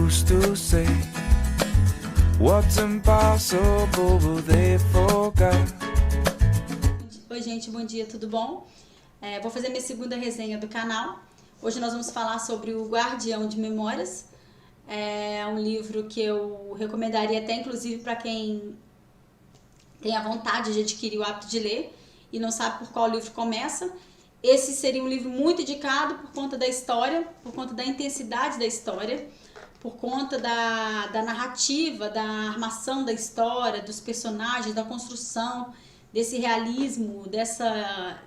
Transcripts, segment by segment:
used to say, what's impossible they forgot. Oi gente, bom dia, tudo bom? Vou fazer minha segunda resenha do canal. Hoje nós vamos falar sobre o Guardião de Memórias. É um livro que eu recomendaria até inclusive para quem tem a vontade de adquirir o hábito de ler e não sabe por qual livro começa. Esse seria um livro muito indicado por conta da história, por conta da intensidade da história, por conta da narrativa, da armação da história, dos personagens, da construção, desse realismo, dessa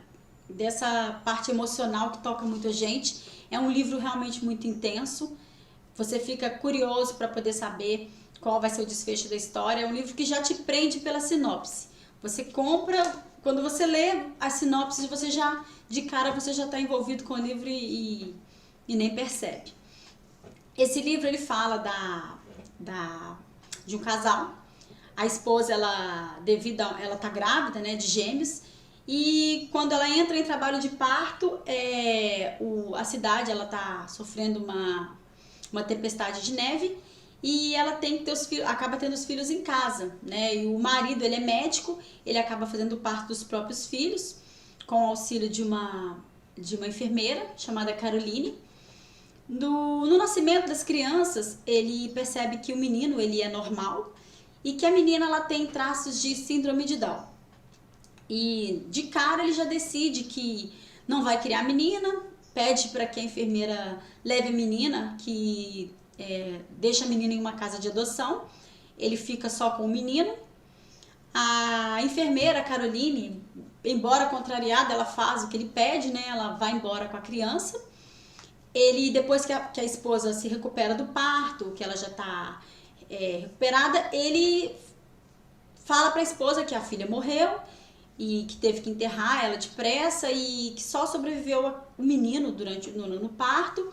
parte emocional que toca muito a gente. É um livro realmente muito intenso. Você fica curioso para poder saber qual vai ser o desfecho da história. É um livro que já te prende pela sinopse. Você compra, quando você lê a sinopse, você já, de cara, você já está envolvido com o livro e nem percebe. Esse livro ele fala de um casal. A esposa, ela tá grávida, né, de gêmeos, e quando ela entra em trabalho de parto, a cidade ela tá sofrendo uma tempestade de neve e ela tem que ter os filhos, acaba tendo os filhos em casa, né? E o marido, ele é médico, ele acaba fazendo o parto dos próprios filhos com o auxílio de uma enfermeira chamada Caroline. No nascimento das crianças, ele percebe que o menino ele é normal e que a menina ela tem traços de síndrome de Down. E de cara ele já decide que não vai criar a menina, pede para que a enfermeira leve a menina, que deixa a menina em uma casa de adoção. Ele fica só com o menino. A enfermeira Caroline, embora contrariada, ela faz o que ele pede, né? Ela vai embora com a criança. Ele, depois que a esposa se recupera do parto, que ela já está recuperada, ele fala para a esposa que a filha morreu e que teve que enterrar ela depressa e que só sobreviveu o menino durante no parto.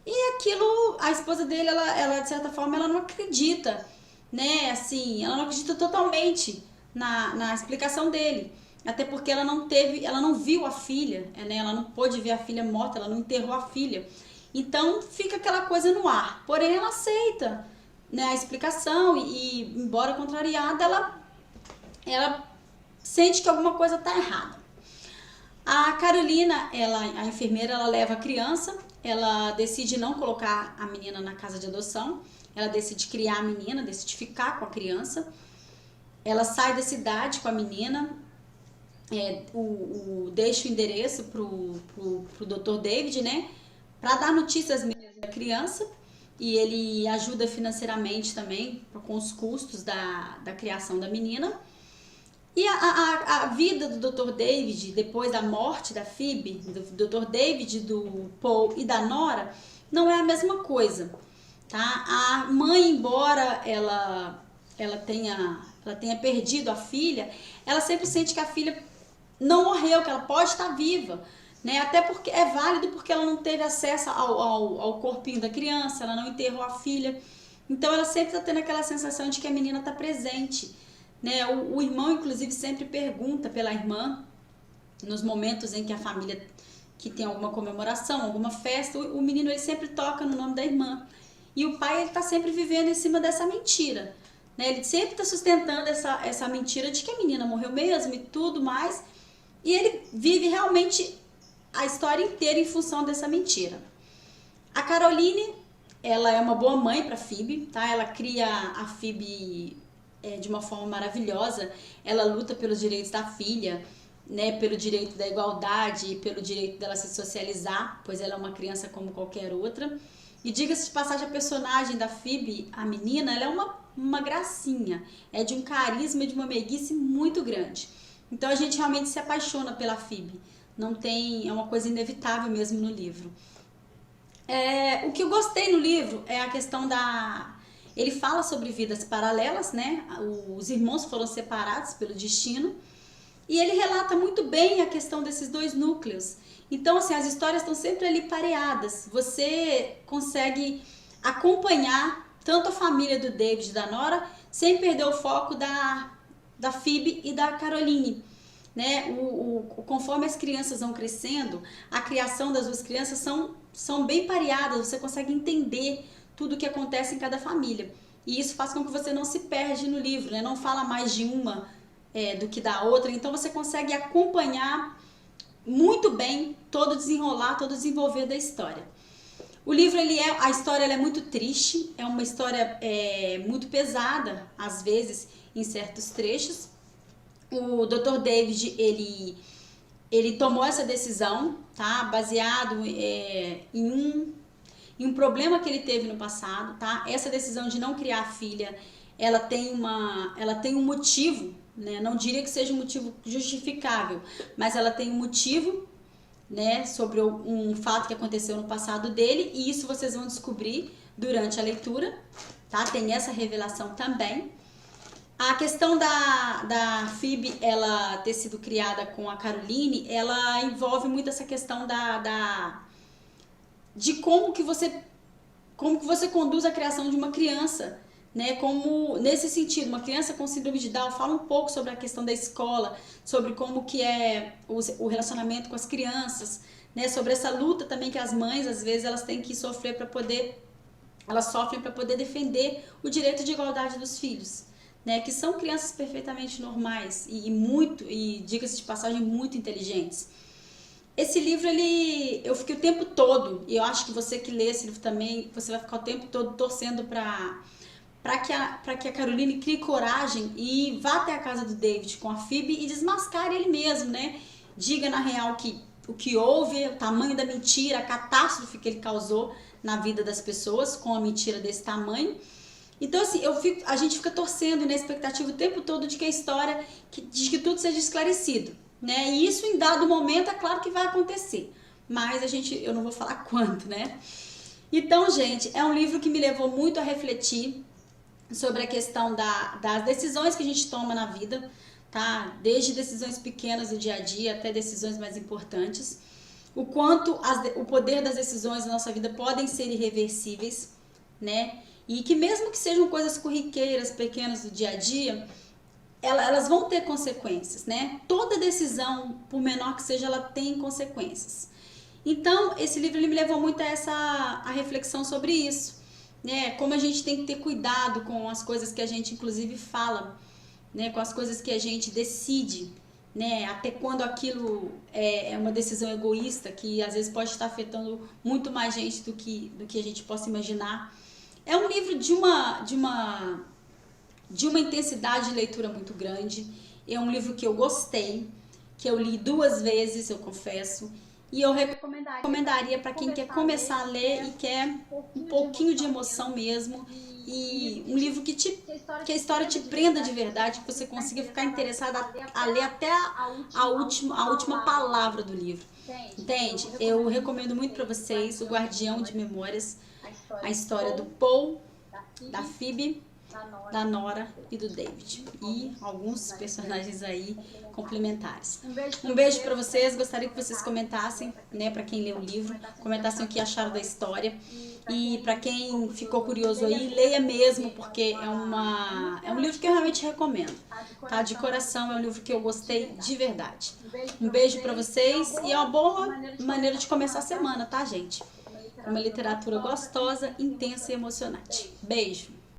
E aquilo, a esposa dele, ela de certa forma, ela não acredita, né? Assim, ela não acredita totalmente na explicação dele. Até porque ela não viu a filha, né? Ela não pôde ver a filha morta, ela não enterrou a filha. Então fica aquela coisa no ar. Porém, ela aceita, né, a explicação e embora contrariada, ela sente que alguma coisa está errada. A Carolina, a enfermeira, ela leva a criança, ela decide não colocar a menina na casa de adoção, ela decide criar a menina, decide ficar com a criança. Ela sai da cidade com a menina, deixa o endereço pro Dr. David, né, para dar notícias da criança, e ele ajuda financeiramente também com os custos da criação da menina. E a vida do Dr. David, depois da morte da Phoebe, do Dr. David, do Paul e da Nora, não é a mesma coisa, tá? A mãe, embora ela tenha perdido a filha, ela sempre sente que a filha não morreu, que ela pode estar viva, né? Até porque é válido porque ela não teve acesso ao corpinho da criança, ela não enterrou a filha. Então ela sempre está tendo aquela sensação de que a menina está presente, né? O irmão, inclusive, sempre pergunta pela irmã nos momentos em que a família que tem alguma comemoração, alguma festa, o menino ele sempre toca no nome da irmã. E o pai ele está sempre vivendo em cima dessa mentira, né? Ele sempre está sustentando essa mentira de que a menina morreu mesmo e tudo mais. E ele vive realmente a história inteira em função dessa mentira. A Caroline, ela é uma boa mãe para Phoebe, tá? Ela cria a Phoebe de uma forma maravilhosa. Ela luta pelos direitos da filha, né? Pelo direito da igualdade, pelo direito dela se socializar, pois ela é uma criança como qualquer outra. E diga-se de passagem, a personagem da Phoebe, a menina, ela é uma gracinha. É de um carisma e de uma meiguice muito grande. Então a gente realmente se apaixona pela Phoebe. É uma coisa inevitável mesmo no livro. O que eu gostei no livro é a questão ele fala sobre vidas paralelas, né? Os irmãos foram separados pelo destino. E ele relata muito bem a questão desses dois núcleos. Então, assim, as histórias estão sempre ali pareadas. Você consegue acompanhar tanto a família do David e da Nora, sem perder o foco da Phoebe e da Caroline, né? Conforme as crianças vão crescendo, a criação das duas crianças são bem pareadas, você consegue entender tudo o que acontece em cada família. E isso faz com que você não se perde no livro, né? Não fala mais de uma do que da outra, então você consegue acompanhar muito bem todo o desenrolar, todo o desenvolver da história. O livro, a história ela é muito triste, é uma história muito pesada, às vezes, em certos trechos. O Dr. David, ele tomou essa decisão, tá? Baseado em um problema que ele teve no passado, tá? Essa decisão de não criar filha, ela tem um motivo, né? Não diria que seja um motivo justificável, mas ela tem um motivo, né, sobre um fato que aconteceu no passado dele, e isso vocês vão descobrir durante a leitura, tá? Tem essa revelação também. A questão da Phoebe, ela ter sido criada com a Caroline, ela envolve muito essa questão de como que você conduz a criação de uma criança, né? Como, nesse sentido, uma criança com síndrome de Down fala um pouco sobre a questão da escola, sobre como que é o relacionamento com as crianças, né? Sobre essa luta também que as mães, às vezes, elas têm que sofrer elas sofrem para poder defender o direito de igualdade dos filhos, né? Que são crianças perfeitamente normais e diga-se de passagem, muito inteligentes. Esse livro, eu fiquei o tempo todo, e eu acho que você que lê esse livro também, você vai ficar o tempo todo torcendo para que a Caroline crie coragem e vá até a casa do David com a Phoebe e desmascare ele mesmo, né? Diga na real o que houve, o tamanho da mentira, a catástrofe que ele causou na vida das pessoas com a mentira desse tamanho. Então, assim, a gente fica torcendo na expectativa o tempo todo de que a história, de que tudo seja esclarecido, né? E isso, em dado momento, é claro que vai acontecer, mas eu não vou falar quando, né? Então, gente, é um livro que me levou muito a refletir sobre a questão das decisões que a gente toma na vida, tá? Desde decisões pequenas do dia a dia até decisões mais importantes. O quanto o poder das decisões na nossa vida podem ser irreversíveis, né? E que mesmo que sejam coisas corriqueiras, pequenas do dia a dia, elas vão ter consequências, né? Toda decisão, por menor que seja, ela tem consequências. Então, esse livro me levou muito a reflexão sobre isso, né? Como a gente tem que ter cuidado com as coisas que a gente, inclusive, fala, né? Com as coisas que a gente decide, né? Até quando aquilo é uma decisão egoísta, que às vezes pode estar afetando muito mais gente do que a gente possa imaginar. É um livro de uma intensidade de leitura muito grande. É um livro que eu gostei, que eu li 2 vezes, eu confesso, e eu recomendaria para quem quer começar a ler e quer um pouquinho de emoção mesmo, e um livro que a história te prenda de verdade, que você consiga ficar interessada a ler até a última palavra do livro. Entende? Eu recomendo muito para vocês O Guardião de Memórias, a história do Paul, da Phoebe, da Nora e do David, e alguns personagens aí complementares. Um beijo para vocês, gostaria que vocês comentassem, né, para quem leu o livro, comentassem o que acharam da história, e para quem ficou curioso aí, leia mesmo, porque é um livro que eu realmente recomendo, tá? De coração, é um livro que eu gostei de verdade. Um beijo para vocês, e é uma boa maneira de começar a semana, tá, gente? Uma literatura gostosa, intensa e emocionante. Beijo!